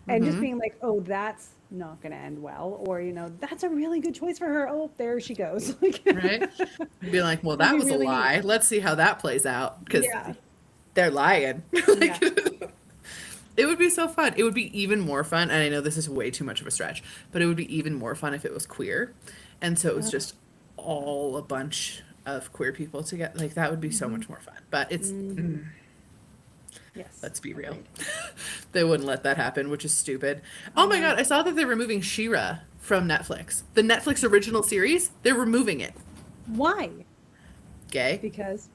and just being like, oh, that's not going to end well. Or, you know, that's a really good choice for her. Oh, there she goes. Like, Right? Be like, well, that be was a really lie. Let's see how that plays out because yeah. they're lying. Yeah. It would be so fun. It would be even more fun. And I know this is way too much of a stretch, but it would be even more fun if it was queer. And so it was just all a bunch of queer people together. Like that would be so much more fun. But it's, Yes. let's be real. They wouldn't let that happen, which is stupid. Oh my God. I saw that they're removing She-Ra from Netflix. The Netflix original series, they're removing it. Why? Gay. Because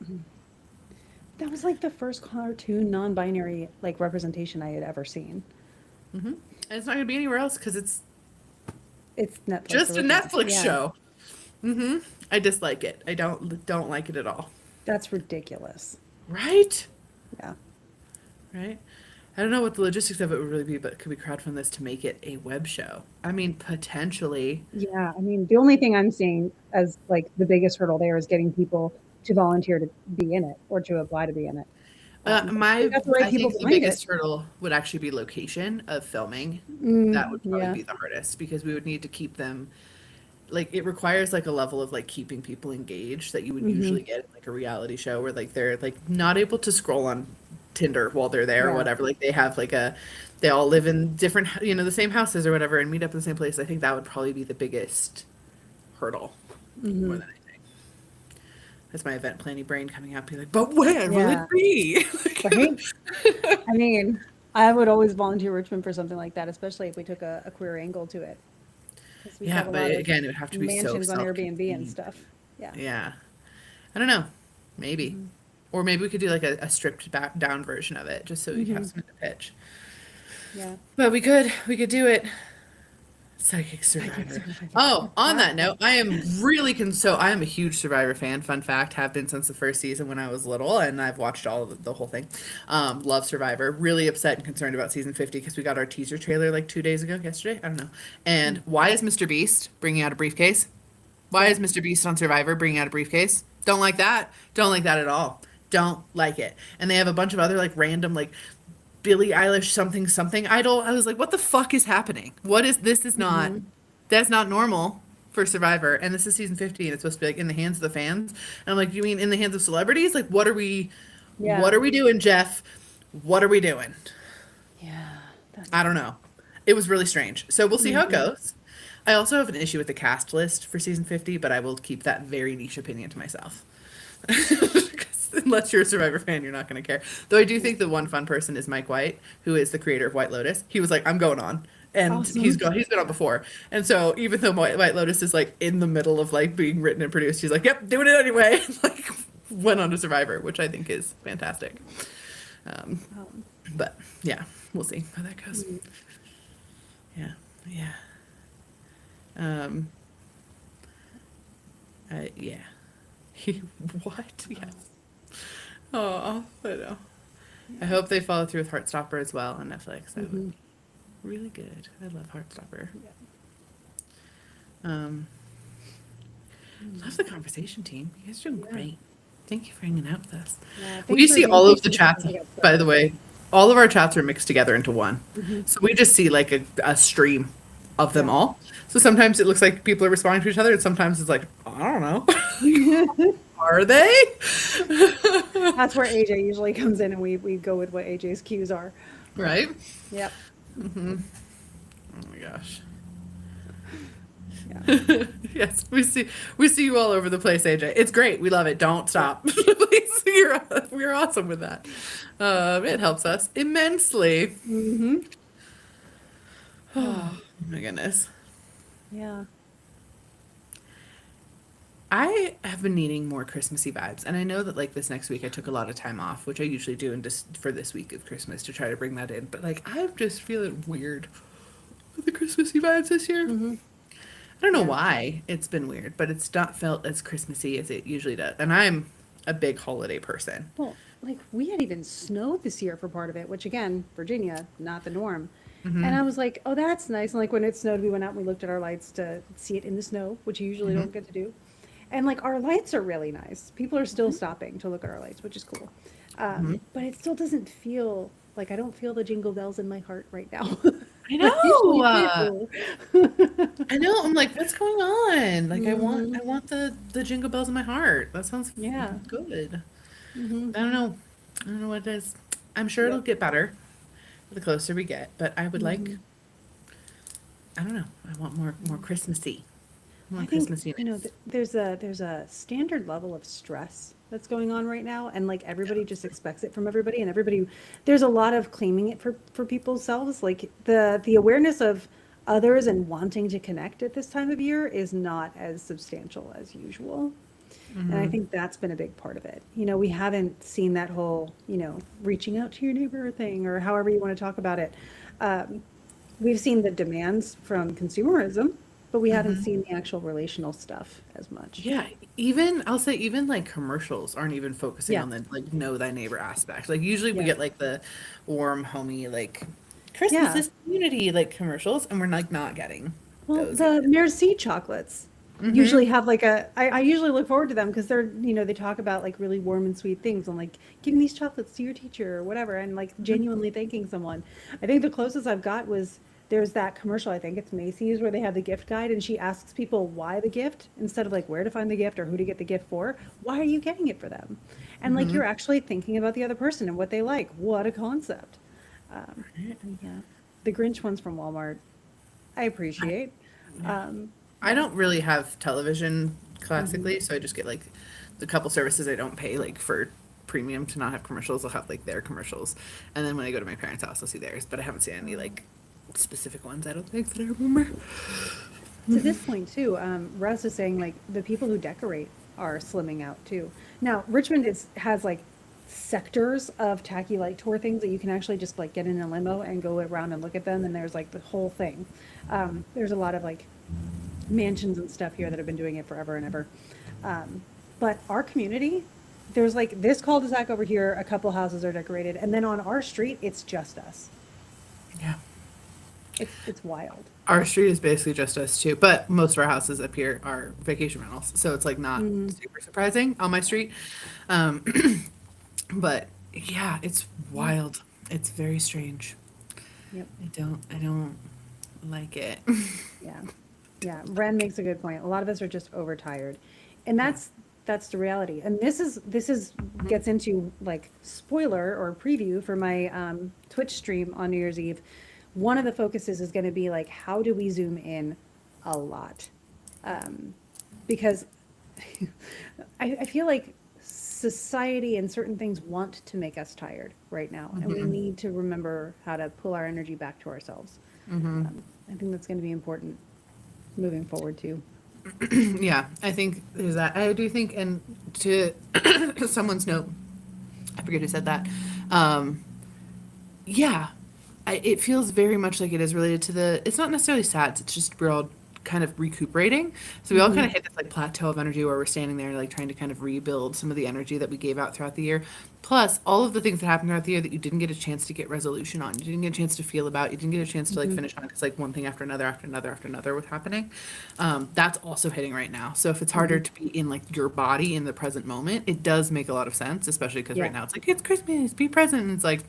that was like the first cartoon non-binary like representation I had ever seen. And it's not going to be anywhere else because it's It's Netflix. just a original. Netflix Yeah. show. I dislike it. I don't like it at all. That's ridiculous. Right? Yeah. Right? I don't know what the logistics of it would really be, but could we crowdfund this to make it a web show? I mean, potentially. Yeah, I mean, the only thing I'm seeing as like the biggest hurdle there is getting people to volunteer to be in it or to apply to be in it. My That's the right I people think the behind biggest it. hurdle would actually be location of filming. That would probably Yeah. be the hardest because we would need to keep them like it requires like a level of like keeping people engaged that you would usually get in like a reality show where like they're like not able to scroll on Tinder while they're there or Yeah. whatever. Like they all live in different, the same houses or whatever and meet up in the same place. I think that would probably be the biggest hurdle more than anything. That's my event planning brain coming out, be like, but where will Yeah. it be? Right? I mean, I would always volunteer Richmond for something like that, especially if we took a queer angle to it. 'Cause we Yeah, have a but lot of again, it would have to be so mansions on Airbnb and self-contained. stuff. Yeah. Yeah. I don't know. Maybe. Or maybe we could do like a stripped back down version of it just so we have something to pitch. Yeah. But we could do it. Psychic Survivor. Oh, on that note, I am really so I am a huge Survivor fan. Fun fact, have been since the first season when I was little, and I've watched all of the whole thing. Love Survivor. Really upset and concerned about season 50 because we got our teaser trailer like 2 days ago, yesterday. I don't know. And why is Mr. Beast bringing out a briefcase? Why is Mr. Beast on Survivor bringing out a briefcase? Don't like that. Don't like that at all. Don't like it. And they have a bunch of other like random like Billie Eilish something idol. I was like, what the fuck is happening? What is this? Is not that's not normal for Survivor. And this is season 50 and it's supposed to be like in the hands of the fans. And I'm like, you mean in the hands of celebrities? Like what are we doing, Jeff? What are we doing? Yeah. I don't know. It was really strange. So we'll see how it goes. I also have an issue with the cast list for season 50, but I will keep that very niche opinion to myself. 'Cause unless you're a Survivor fan, you're not going to care. Though I do think the one fun person is Mike White, who is the creator of White Lotus. He was like, I'm going on. And Awesome. he's been on before. And so even though White Lotus is like in the middle of like being written and produced, he's like, yep, doing it anyway. Like went on to Survivor, which I think is fantastic. But yeah, we'll see how that goes. Yeah. Yeah. Yeah. What? Yes. Oh, I know. I hope they follow through with Heartstopper as well on Netflix. That would be really good. I love Heartstopper. Love the conversation, team. You guys are doing great. Thank you for hanging out with us. Yeah, We thanks for see being all of the patient chats, with us. by the way. All of our chats are mixed together into one. So we just see like a stream of them all. So sometimes it looks like people are responding to each other, and sometimes it's like, I don't know. Are they? That's where AJ usually comes in and we go with what AJ's cues are. Right? Yep. Oh my gosh. Yeah. Yes, we see you all over the place, AJ. It's great. We love it. Don't stop. Please, you're awesome with that. It helps us immensely. Oh my goodness. Yeah. I have been needing more Christmassy vibes, and I know that like this next week I took a lot of time off, which I usually do, and just for this week of Christmas to try to bring that in. But like I'm just feeling weird with the Christmassy vibes this year. I don't know why it's been weird, but it's not felt as Christmassy as it usually does. And I'm a big holiday person. Well, like we had even snow this year for part of it, which again, Virginia, not the norm. And I was like, oh, that's nice. And like when it snowed, we went out and we looked at our lights to see it in the snow, which you usually don't get to do. And like our lights are really nice. People are still stopping to look at our lights, which is cool. But it still doesn't feel like I don't feel the jingle bells in my heart right now. I know. Usually I know. I'm like, what's going on? Like, I want the jingle bells in my heart. That sounds Yeah. good. I don't know. I don't know what it is. I'm sure it'll get better the closer we get, but I would like. I don't know. I want more Christmassy. More I think, Christmassy. there's a standard level of stress that's going on right now, and like everybody just expects it from everybody, and there's a lot of claiming it for people's selves. Like the awareness of others and wanting to connect at this time of year is not as substantial as usual. And I think that's been a big part of it. We haven't seen that whole, reaching out to your neighbor thing, or however you want to talk about it. We've seen the demands from consumerism, but we haven't seen the actual relational stuff as much. Yeah, I'll say even like commercials aren't even focusing on the like know thy neighbor aspect. Like usually we get like the warm, homey, like Christmas is community like commercials, and we're like not getting Well, those. the Merci chocolates usually have like I usually look forward to them because they're, they talk about like really warm and sweet things and like giving these chocolates to your teacher or whatever and like genuinely thanking someone. I think the closest I've got was there's that commercial, I think it's Macy's, where they have the gift guide and she asks people why the gift instead of like where to find the gift or who to get the gift for. Why are you getting it for them? And like you're actually thinking about the other person and what they like. What a concept. And yeah, the Grinch ones from Walmart, I appreciate. I don't really have television classically, so I just get like the couple services I don't pay like for premium to not have commercials. I'll have like their commercials, and then when I go to my parents' house, I'll see theirs. But I haven't seen any like specific ones. I don't think that I remember. To this point too, Russ is saying like the people who decorate are slimming out too. Now Richmond has like sectors of tacky light tour things that you can actually just like get in a limo and go around and look at them, and there's like the whole thing. There's a lot of like mansions and stuff here that have been doing it forever and ever. But our community, there's like this cul-de-sac over here, a couple houses are decorated, and then on our street, it's just us. Yeah. It's wild. Our street is basically just us too, but most of our houses up here are vacation rentals, so it's like not super surprising on my street. Um, but yeah, it's wild. It's very strange. Yep. I don't like it. Yeah. Yeah. Ren makes a good point. A lot of us are just overtired. And that's the reality. And this is gets into like spoiler or preview for my Twitch stream on New Year's Eve. One of the focuses is going to be like, how do we zoom in a lot? Because I feel like society and certain things want to make us tired right now. And we need to remember how to pull our energy back to ourselves. I think that's going to be important moving forward too. Yeah, I think there's that. I do think, and to someone's note, I forget who said that. Yeah, it feels very much like it is related to it's not necessarily sad, it's just we're all kind of recuperating. So we all kind of hit this like plateau of energy where we're standing there like trying to kind of rebuild some of the energy that we gave out throughout the year. Plus all of the things that happened throughout the year that you didn't get a chance to get resolution on. You didn't get a chance to feel about, you didn't get a chance to like finish on because like one thing after another was happening. That's also hitting right now. So if it's harder to be in like your body in the present moment, it does make a lot of sense, especially because right now it's like, it's Christmas, be present. And it's like,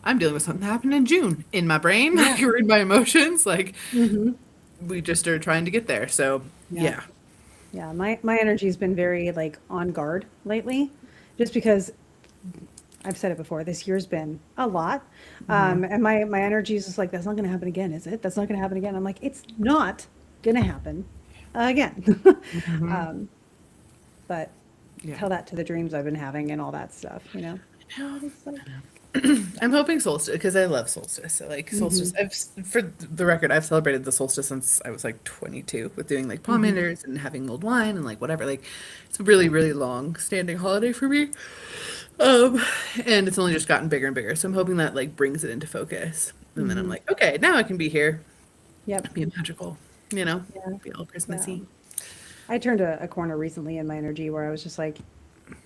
I'm dealing with something that happened in June in my brain, like or in my emotions. Like we just are trying to get there. So yeah. Yeah, my energy has been very like on guard lately, just because I've said it before. This year's been a lot, and my energy is just like, that's not going to happen again, is it? That's not going to happen again. I'm like, it's not going to happen again. But tell that to the dreams I've been having and all that stuff, you know. It's like, I'm hoping solstice because I love solstice. So like solstice, for the record, I've celebrated the solstice since I was like 22 with doing like palminders and having mulled wine and like whatever. Like it's a really, really long standing holiday for me. And it's only just gotten bigger and bigger. So I'm hoping that like brings it into focus. And then I'm like, okay, now I can be here. Yep. Be magical, you know, Yeah. be all Christmassy. I turned a corner recently in my energy where I was just like,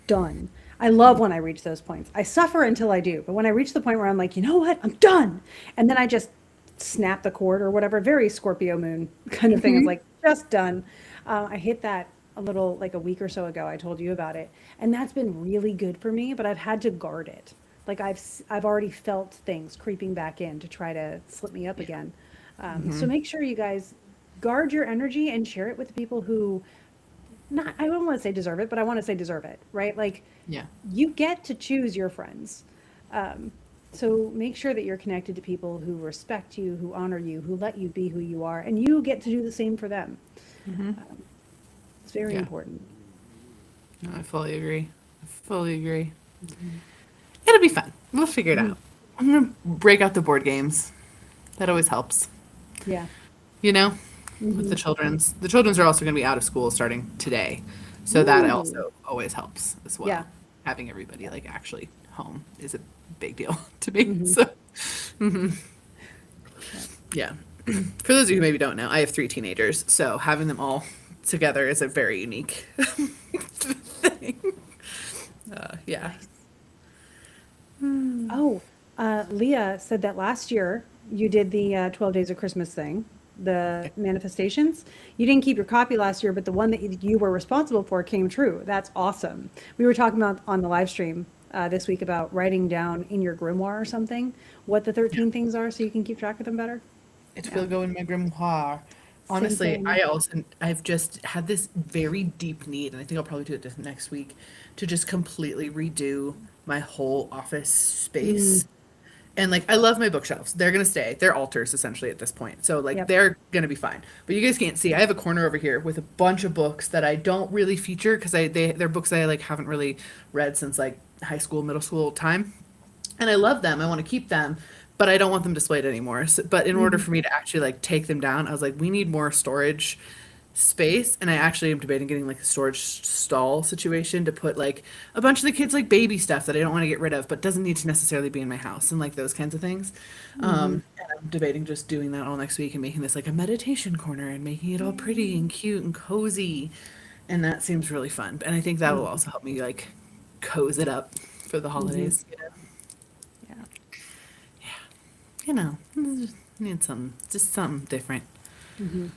done. I love when I reach those points. I suffer until I do, but when I reach the point where I'm like, you know what, I'm done, and then I just snap the cord or whatever, very Scorpio moon kind of thing. It's like just done. I hit that a little like a week or so ago. I told you about it, and that's been really good for me. But I've had to guard it. Like I've already felt things creeping back in to try to slip me up again. So make sure you guys guard your energy and share it with people who I don't want to say deserve it, but I want to say deserve it, right? Like, you get to choose your friends. So make sure that you're connected to people who respect you, who honor you, who let you be who you are, and you get to do the same for them. It's very important. No, I fully agree. It'll be fun. We'll figure it out. I'm gonna break out the board games. That always helps. Yeah. You know, with the children's. The children's are also going to be out of school starting today. So that also always helps as well. Yeah. Having everybody like actually home is a big deal to me. So, yeah. For those of you who maybe don't know, I have 3 teenagers. So having them all together is a very unique thing. Yeah. Oh, Leah said that last year you did the 12 Days of Christmas thing, the manifestations. You didn't keep your copy last year, but the one that you were responsible for came true. That's awesome. We were talking about on the live stream this week about writing down in your grimoire or something what the 13 things are so you can keep track of them better. It Yeah. will go in my grimoire. Same, Honestly, same. I've just had this very deep need, and I think I'll probably do it this next week, to just completely redo my whole office Mm, space. And like, I love my bookshelves. They're gonna stay. They're altars essentially at this point. So like, yep. they're gonna be fine. But you guys can't see. I have a corner over here with a bunch of books that I don't really feature because they're books I like haven't really read since like high school, middle school time, and I love them. I want to keep them, but I don't want them displayed anymore. So, but in order Mhm. for me to actually like take them down, I was like, we need more storage space, and I actually am debating getting like a storage stall situation to put like a bunch of the kids like baby stuff that I don't want to get rid of, but doesn't need to necessarily be in my house and like those kinds of things. Mhm. And I'm debating just doing that all next week and making this like a meditation corner and making it all pretty and cute and cozy, and that seems really fun. And I think that will Mhm. also help me like cozy it up for the Mhm. holidays. Yeah. You know, just need some, just something different. Mhm.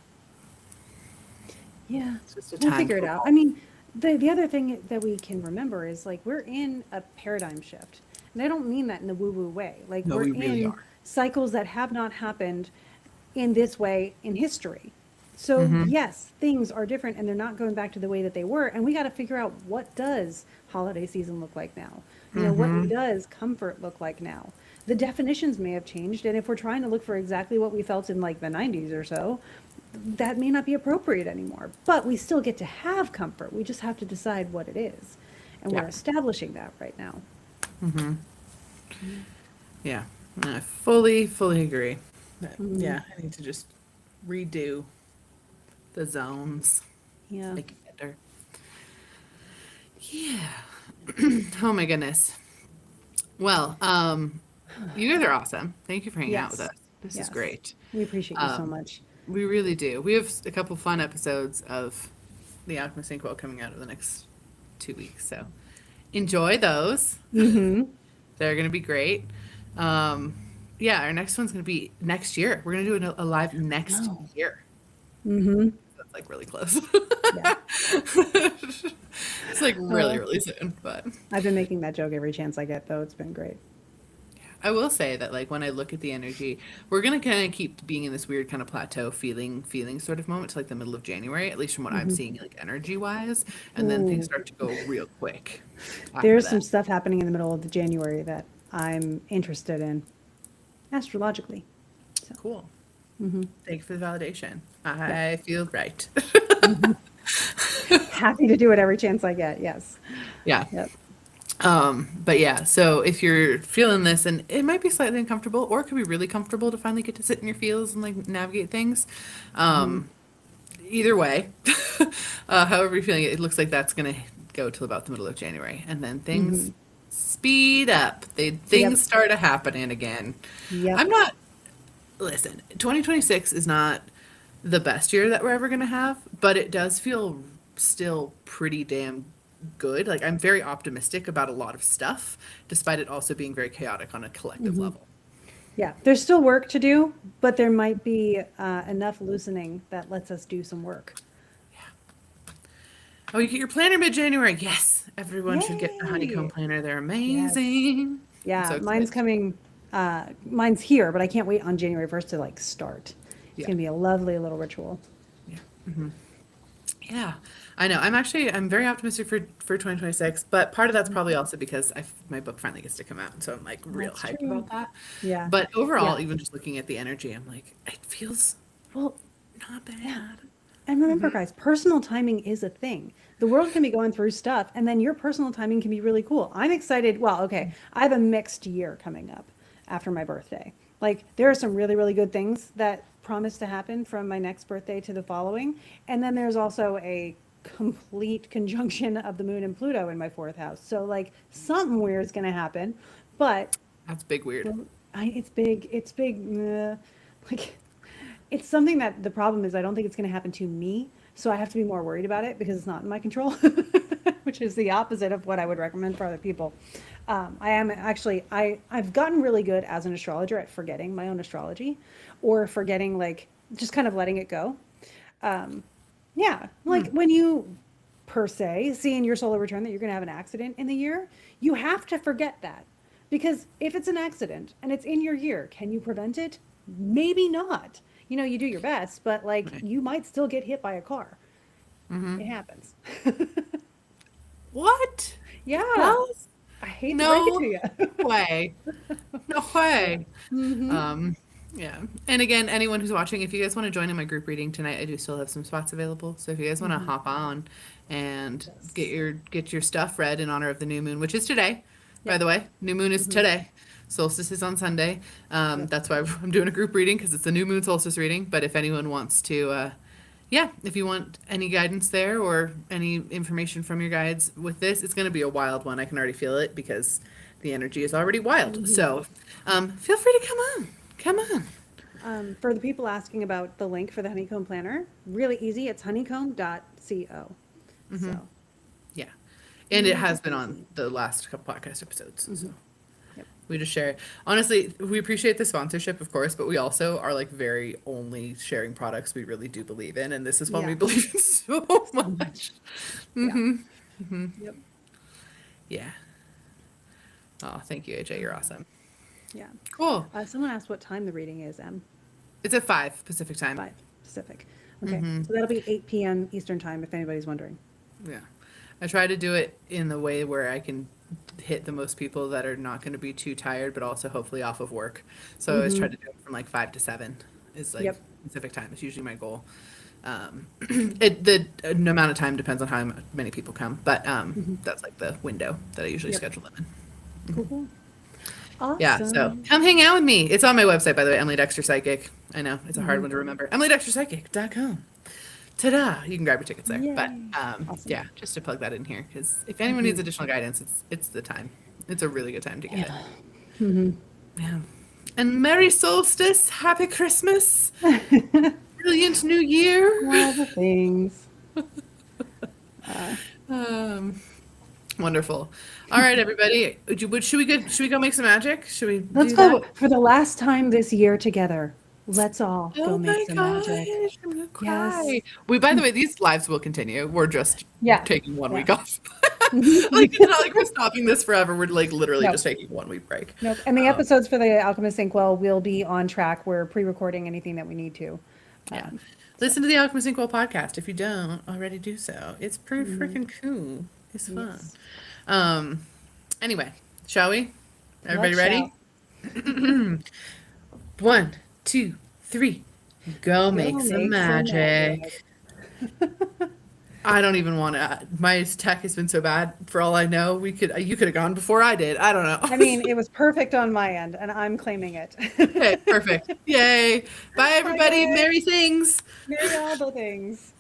Yeah, It's just a we'll time to figure it go out. home. I mean, the other thing that we can remember is like we're in a paradigm shift. And I don't mean that in the woo-woo way. Like No, we're we really in are. cycles that have not happened in this way in history. So Mm-hmm. yes, things are different and they're not going back to the way that they were. And we got to figure out, what does holiday season look like now? You know, what Mm-hmm. does comfort look like now? The definitions may have changed. And if we're trying to look for exactly what we felt in like the 90s or so, that may not be appropriate anymore. But we still get to have comfort. We just have to decide what it is. And Yeah. we're establishing that right now. Mm-hmm. Yeah. I fully agree. But Mhm. yeah, I need to just redo the zones. Yeah. Make it better. Yeah. Oh my goodness. Well, you guys are awesome. Thank you for hanging out with Yes. us. This is Yes. great. We appreciate you so Um, much. we really do. We have a couple fun episodes of The Alchemist Inkwell coming out over the next 2 weeks. So enjoy those. Mm-hmm. They're going to be great. Um, yeah, our next one's going to be next year. We're going to do a live next Oh. year. Mm-hmm. That's like really close. Yeah. It's like really, Uh, really soon. But I've been making that joke every chance I get, though. It's been great. I will say that like when I look at the energy, we're going to kind of keep being in this weird kind of plateau feeling sort of moment to like the middle of January, at least from what I'm Mm-hmm. seeing like energy wise. And then things Ooh. start to go real quick after There's some that. stuff happening in the middle of the January that I'm interested in astrologically. So, Cool. mm-hmm. Thank you for the validation. Yep. I feel right. Mm-hmm. Happy to do it every chance I get. Yes. Yeah. Yep. But yeah, so if you're feeling this and it might be slightly uncomfortable or it could be really comfortable to finally get to sit in your feels and like navigate things. Mm-hmm. Um, Either way, however you're feeling, it looks like that's gonna go till about the middle of January, and then Mm-hmm. things speed up. Yep. Things start happening again. Yep. I'm not, listen, 2026 is not the best year that we're ever gonna have, but it does feel still pretty damn good. Like I'm very optimistic about a lot of stuff, despite it also being very chaotic on a collective Mm-hmm. level. Yeah. There's still work to do, but there might be enough loosening that lets us do some work. Oh, you get your planner mid-January. Yes, everyone should get the honeycomb Yay. planner. They're Yes. amazing. I'm Yeah. so Mine's excited. coming. Mine's here, but I can't wait on January 1st to like start. It's Yeah. going to be a lovely little ritual. Yeah. Yeah. I know. I'm very optimistic for 2026, but part of that's probably also because my book finally gets to come out. So I'm like real That's hyped true. about that. Yeah. But Yeah. overall, even just looking at the energy, I'm like, it feels Well, not yeah. bad. And remember, guys, personal timing is a thing. The world can be going through stuff, and then your personal timing can be really cool. I'm excited. Well, okay, I have a mixed year coming up after my birthday. Like, there are some really, really good things that promise to happen from my next birthday to the following. And then there's also a complete conjunction of the moon and Pluto in my fourth house. So, like, something weird is going to happen. But That's big weird. it's big. It's big. Like, it's something that the problem is I don't think it's going to happen to me. So I have to be more worried about it because it's not in my control, which is the opposite of what I would recommend for other people. I am actually, I've gotten really good as an astrologer at forgetting my own astrology or forgetting, like, just kind of letting it go. Yeah. Like when you, per se, see in your solar return that you're going to have an accident in the year, you have to forget that. Because if it's an accident and it's in your year, can you prevent it? Maybe not. you know, you do your best, but like Right. you might still get hit by a car. Mm-hmm. It happens. What? Yeah. Girls? I hate to break it No to you. way. No way. Hmm. Yeah. And again, anyone who's watching, if you guys want to join in my group reading tonight, I do still have some spots available. So if you guys want to hop on and Yes. get your stuff read in honor of the new moon, which is today, by Yep. the way. New moon is today. Solstice is on Sunday. Yep. That's why I'm doing a group reading because it's a new moon solstice reading. But if anyone wants to, yeah, if you want any guidance there or any information from your guides with this, it's going to be a wild one. I can already feel it because the energy is already wild. So feel free to come on. Come on. For the people asking about the link for the honeycomb planner, really easy. It's honeycomb.co. So, Yeah. And it Mm, has that's been on easy. the last couple podcast episodes. So Yep. we just share it. Honestly, we appreciate the sponsorship, of course, but we also are like very only sharing products we really do believe in. And this is one we Yeah. believe in so much. Yeah. Yep. Yeah. Oh, thank you, AJ. You're awesome. Yeah. Cool. Someone asked what time the reading is, Em. It's at 5 Pacific time. 5 Pacific. Okay. So that'll be 8 p.m. Eastern time if anybody's wondering. Yeah. I try to do it in the way where I can hit the most people that are not going to be too tired, but also hopefully off of work. So I always try to do it from like 5 to 7 is like Yep. Pacific time. It's usually my goal. The amount of time depends on how many people come, but that's like the window that I usually Yep. schedule them in. Cool. Awesome. Yeah, so come hang out with me. It's on my website, by the way, Emily Dexter Psychic. I know, it's a hard one to remember. EmilyDexterPsychic.com. Ta-da! You can grab your tickets there. But Yay. Awesome. yeah, just to plug that in here, because if anyone needs additional guidance, it's the time. It's a really good time to get it. Yeah. And Merry Solstice, Happy Christmas, brilliant New Year. All the things. Wonderful. All right, everybody. Should we go make some magic? Should we Let's do go that? for the last time this year together. Let's all Oh go my make some gosh, magic. I'm gonna cry. Yes. By the way, these lives will continue. We're just Yeah. taking one Yeah. week off. Like it's not like we're stopping this forever. We're like literally No. just taking 1 week break. Nope. And the episodes for the Alchemist Inkwell will be on track. We're pre-recording anything that we need to. Yeah. Listen to the Alchemist Inkwell podcast if you don't already do so. It's pretty freaking cool. It's fun. Yes. Anyway, shall we? Everybody Let's ready? 1, 2, 3. Go make make some some magic. I don't even want to. My tech has been so bad. For all I know, you could have gone before I did. I don't know. I mean, it was perfect on my end, and I'm claiming it. Okay, perfect. Yay. Bye, everybody. guys. Merry things. Merry all the things.